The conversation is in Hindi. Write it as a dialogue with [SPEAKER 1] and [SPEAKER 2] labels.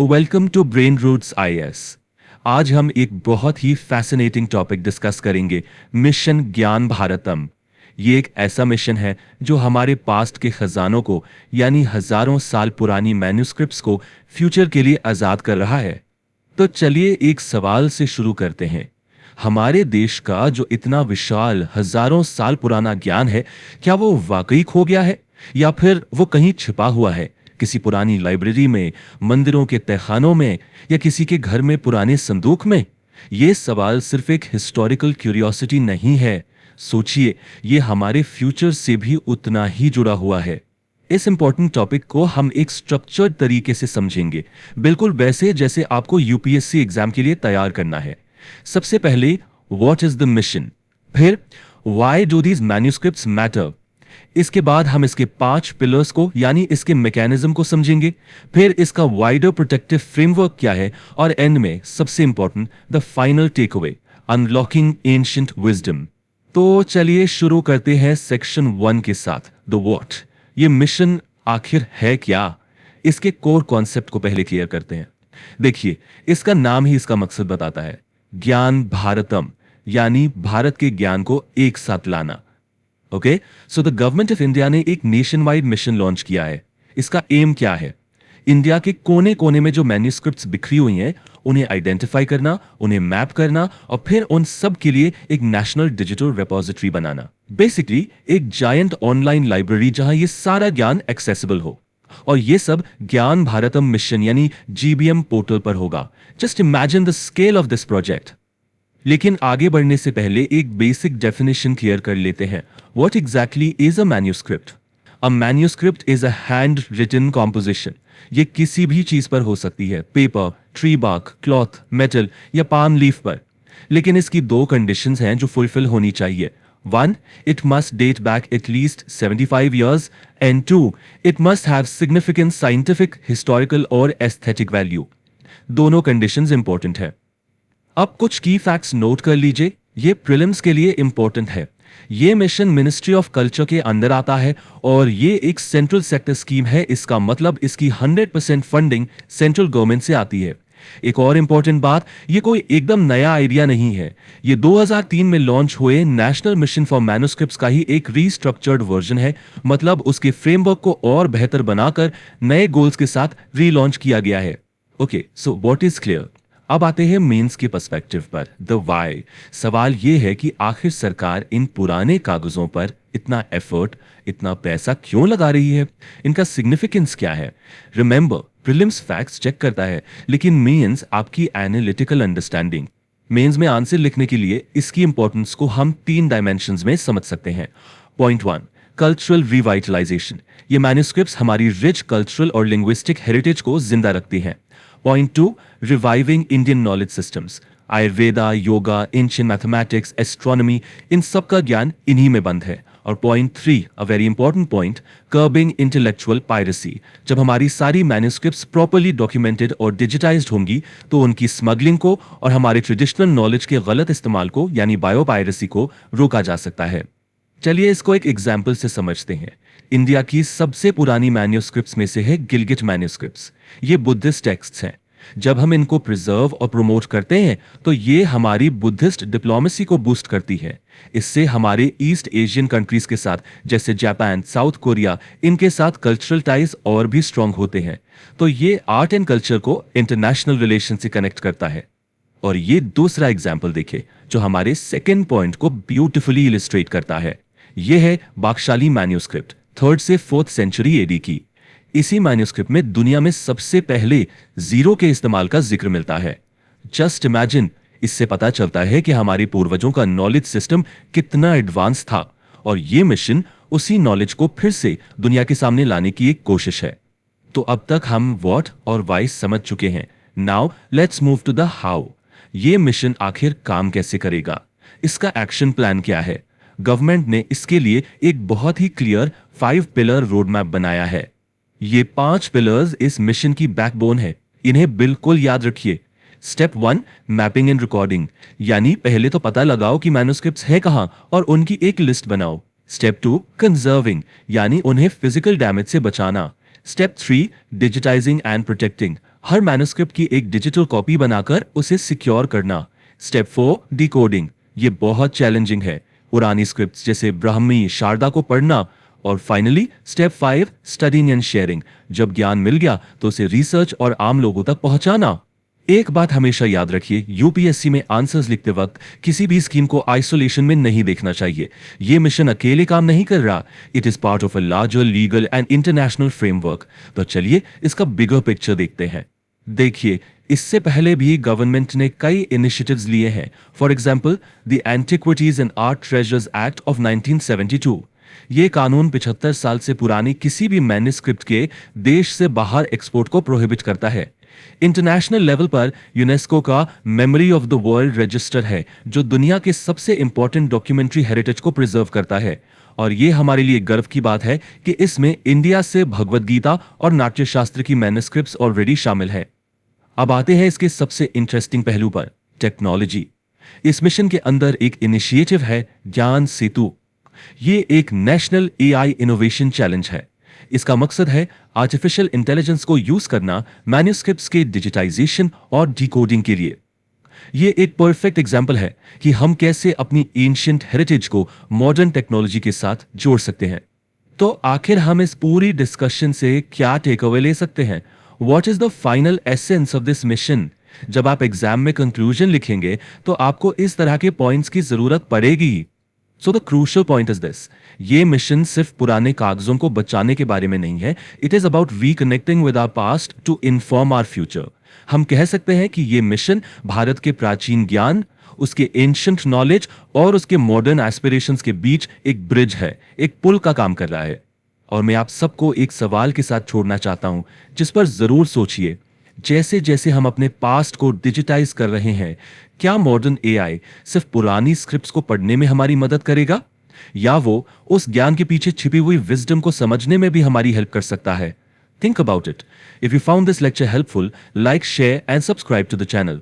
[SPEAKER 1] Welcome to Brain Roots IAS. आज हम एक बहुत ही फैसिनेटिंग टॉपिक डिस्कस करेंगे, मिशन ज्ञान भारतम। ये एक ऐसा मिशन है जो हमारे पास्ट के खजानों को, यानी हजारों साल पुरानी मैन्युस्क्रिप्ट्स को फ्यूचर के लिए आजाद कर रहा है। तो चलिए एक सवाल से शुरू करते हैं। हमारे देश का जो इतना विशाल हजारों साल पुराना ज्ञान है, क्या वो वाकई खो गया है या फिर वो कहीं छिपा हुआ है, किसी पुरानी लाइब्रेरी में, मंदिरों के तहखानों में या किसी के घर में पुराने संदूक में? ये सवाल सिर्फ एक हिस्टोरिकल क्यूरियोसिटी नहीं है। सोचिए, ये हमारे फ्यूचर से भी उतना ही जुड़ा हुआ है। इस इंपॉर्टेंट टॉपिक को हम एक स्ट्रक्चर्ड तरीके से समझेंगे, बिल्कुल वैसे जैसे आपको यूपीएससी एग्जाम के लिए तैयार करना है। सबसे पहले, व्हाट इज द मिशन? फिर, why do these manuscripts matter? इसके बाद हम इसके 5 पिलर्स को, यानी इसके मैकेनिज्म को समझेंगे। फिर इसका वाइडर प्रोटेक्टिव फ्रेमवर्क क्या है, और एंड में सबसे important, the final takeaway, unlocking ancient wisdom. तो चलिए शुरू करते हैं सेक्शन 1 के साथ, द व्हाट। ये मिशन आखिर है क्या? इसके कोर कॉन्सेप्ट को पहले क्लियर करते हैं। देखिए, इसका नाम ही इसका मकसद बताता है, ज्ञान भारतम, यानी भारत के ज्ञान को एक साथ लाना। Okay, so the government of India ने एक नेशन वाइड मिशन लॉन्च किया है। इसका एम क्या है? इंडिया के कोने कोने में जो मैन्युस्क्रिप्ट्स बिखरी हुई हैं, उन्हें आइडेंटिफाई करना, उन्हें मैप करना और फिर उन सब के लिए एक नेशनल डिजिटल रिपोजिटरी बनाना। बेसिकली एक जायंट ऑनलाइन लाइब्रेरी जहां ये सारा ज्ञान एक्सेसिबल हो। और ये सब ज्ञान भारतम मिशन यानी जीबीएम पोर्टल पर होगा। Just imagine the scale of this project. लेकिन आगे बढ़ने से पहले एक बेसिक डेफिनेशन क्लियर कर लेते हैं। What exactly is a manuscript? A manuscript is a handwritten composition. ये किसी भी चीज पर हो सकती है, paper, tree bark, cloth, metal या पाम लीफ पर। लेकिन इसकी 2 कंडीशंस हैं जो फुलफिल होनी चाहिए। 1, it must date back at least 75 years, and 2, it must have significant scientific, historical और aesthetic value। दोनों कंडीशंस इंपॉर्टेंट है। अब कुछ की फैक्ट्स नोट कर लीजिए, ये प्रीलिम्स के लिए इंपॉर्टेंट है। ये मिशन मिनिस्ट्री ऑफ कल्चर के अंदर आता है और ये एक सेंट्रल सेक्टर स्कीम है। इसका मतलब इसकी 100% फंडिंग सेंट्रल गवर्नमेंट से आती है। एक और इंपॉर्टेंट बात, ये कोई एकदम नया आइडिया नहीं है। ये 2003 में लॉन्च हुए नेशनल मिशन फॉर मैन्युस्क्रिप्ट्स का ही एक रीस्ट्रक्चर्ड वर्जन है। मतलब उसके फ्रेमवर्क को और बेहतर बनाकर नए गोल्स के साथ रीलॉन्च किया गया है। Okay, so what is clear? अब आते हैं मेंस के पर्सपेक्टिव पर, द व्हाई। सवाल यह है कि आखिर सरकार इन पुराने कागजों पर इतना एफर्ट, इतना पैसा क्यों लगा रही है? इनका सिग्निफिकेंस क्या है? रिमेंबर, प्रीलिम्स फैक्ट्स चेक करता है, लेकिन मेंस आपकी एनालिटिकल अंडरस्टैंडिंग। मेंस में आंसर लिखने के लिए इसकी इंपॉर्टेंस को हम 3 डायमेंशंस में समझ सकते हैं। Point 1, cultural revitalisation. ये मैन्युस्क्रिप्ट्स हमारी रिच कल्चरल और लिंग्विस्टिक हेरिटेज को जिंदा रखती हैं। Point 2, reviving Indian knowledge systems. Ayurveda, yoga, ancient mathematics, astronomy, इन सब का ज्ञान इन्हीं में बंद है। और point 3, a very important point, curbing intellectual piracy. जब हमारी सारी मैन्युस्क्रिप्ट्स प्रॉपर्ली डॉक्यूमेंटेड और डिजिटाइज्ड होंगी, तो उनकी स्मगलिंग को और हमारे ट्रेडिशनल नॉलेज के गलत इस्तेमाल को, यानी बायो पायरेसी को, रोका जा सकता है। चलिए इसको एक एग्जाम्पल से समझते हैं। इंडिया की सबसे पुरानी मैन्युस्क्रिप्ट्स में से है गिलगिट मैन्युस्क्रिप्ट्स। ये बुद्धिस्ट टेक्स्ट्स हैं। जब हम इनको प्रिजर्व और प्रमोट करते हैं, तो ये हमारी बुद्धिस्ट डिप्लोमेसी को बूस्ट करती है। इससे हमारे ईस्ट एशियन कंट्रीज के साथ, जैसे जापान, साउथ कोरिया, इनके साथ कल्चरल टाइज और भी स्ट्रांग होते हैं। तो ये आर्ट एंड कल्चर को इंटरनेशनल रिलेशन से कनेक्ट करता है। और ये दूसरा एग्जाम्पल देखिए, जो हमारे सेकेंड पॉइंट को ब्यूटिफुली इलिस्ट्रेट करता है। यह है बाकशाली मैन्युस्क्रिप्ट, 3rd से 4th सेंचुरी एडी की। इसी मैन्युस्क्रिप्ट में दुनिया में सबसे पहले जीरो के इस्तेमाल का जिक्र मिलता है। जस्ट इमेजिन, इससे पता चलता है कि हमारे पूर्वजों का नॉलेज सिस्टम कितना एडवांस था। और ये मिशन उसी नॉलेज को फिर से दुनिया के सामने लाने की एक कोशिश है। तो अब तक हम व्हाट और व्हाई समझ चुके हैं। Now let's move to the how. ये मिशन आखिर काम कैसे करेगा? इसका एक्शन प्लान क्या है? गवर्नमेंट ने इसके लिए एक बहुत ही क्लियर 5 पिलर रोड मैप बनाया है। ये 5 पिलर्स इस मिशन की बैकबोन है। इन्हें बिल्कुल याद रखिए। स्टेप 1, मैपिंग एंड रिकॉर्डिंग, यानी पहले तो पता लगाओ कि मैन्युस्क्रिप्ट्स है कहां और उनकी एक लिस्ट बनाओ। स्टेप 2, कंजर्विंग, यानी उन्हें फिजिकल डैमेज से बचाना। Step 3, digitising and protecting, her manuscript की एक डिजिटल कॉपी बनाकर उसे सिक्योर करना। Step 4, decoding. ये बहुत चैलेंजिंग है। पुरानी स्क्रिप्ट्स जैसे ब्राह्मी, शारदा को पढ़ना। और finally step 5, studying and sharing. जब ज्ञान मिल गया तो उसे रिसर्च और आम लोगों तक पहुंचाना। एक बात हमेशा याद रखिए, यूपीएससी में आंसर्स लिखते वक्त किसी भी स्कीम को आइसोलेशन में नहीं देखना चाहिए। ये मिशन अकेले काम नहीं कर रहा, it is part of a larger legal and international framework. तो चलिए इसका बिगर पिक्चर देखते हैं। देखिए, इससे पहले भी गवर्नमेंट ने कई इनिशिएटिव्स लिए हैं। For example, the antiquities and art treasures act of 1972। ये कानून 75 साल से पुरानी किसी भी मैन्युस्क्रिप्ट के देश से बाहर एक्सपोर्ट को प्रोहिबिट करता है। इंटरनेशनल लेवल पर यूनेस्को का memory of the world register है, जो दुनिया के सबसे इंपॉर्टेंट डॉक्यूमेंट्री हेरिटेज को प्रिजर्व करता है। और ये हमारे लिए गर्व की बात है कि इसमें इंडिया से भगवद गीता और नाट्य शास्त्र की मैन्युस्क्रिप्ट्स ऑलरेडी शामिल है। अब आते हैं इसके सबसे इंटरेस्टिंग पहलू पर, टेक्नोलॉजी। इस मिशन के अंदर एक इनिशिएटिव है, ज्ञान सेतु। ये एक नेशनल एआई इनोवेशन चैलेंज है। इसका मकसद है आर्टिफिशियल इंटेलिजेंस को यूज करना मैन्युस्क्रिप्ट्स के डिजिटाइजेशन और डिकोडिंग के लिए। ये एक परफेक्ट एग्जाम्पल है कि हम कैसे अपनी एंशिएंट हेरिटेज को मॉडर्न टेक्नोलॉजी के साथ जोड़ सकते हैं। तो आखिर हम इस पूरी डिस्कशन से क्या टेक अवे ले सकते हैं? What is the final essence of this mission? जब आप एग्जाम में कंक्लूजन लिखेंगे तो आपको इस तरह के पॉइंट्स की जरूरत पड़ेगी। So the crucial point is this, ये मिशन सिर्फ पुराने कागजों को बचाने के बारे में नहीं है, it is about reconnecting with our past to inform our future. हम कह सकते हैं कि ये मिशन भारत के प्राचीन ज्ञान, उसके एंशिएंट नॉलेज और उसके मॉडर्न एस्पिरेशंस के बीच एक ब्रिज है, एक पुल का काम कर रहा है। और मैं आप सबको एक सवाल के साथ छोड़ना चाहता हूं, जिस पर जरूर सोचिए। जैसे जैसे हम अपने पास्ट को डिजिटाइज कर रहे हैं, क्या मॉडर्न एआई सिर्फ पुरानी स्क्रिप्ट्स को पढ़ने में हमारी मदद करेगा, या वो उस ज्ञान के पीछे छिपी हुई विजडम को समझने में भी हमारी हेल्प कर सकता है? Think about it. If you found this lecture helpful, like, share and subscribe to the channel.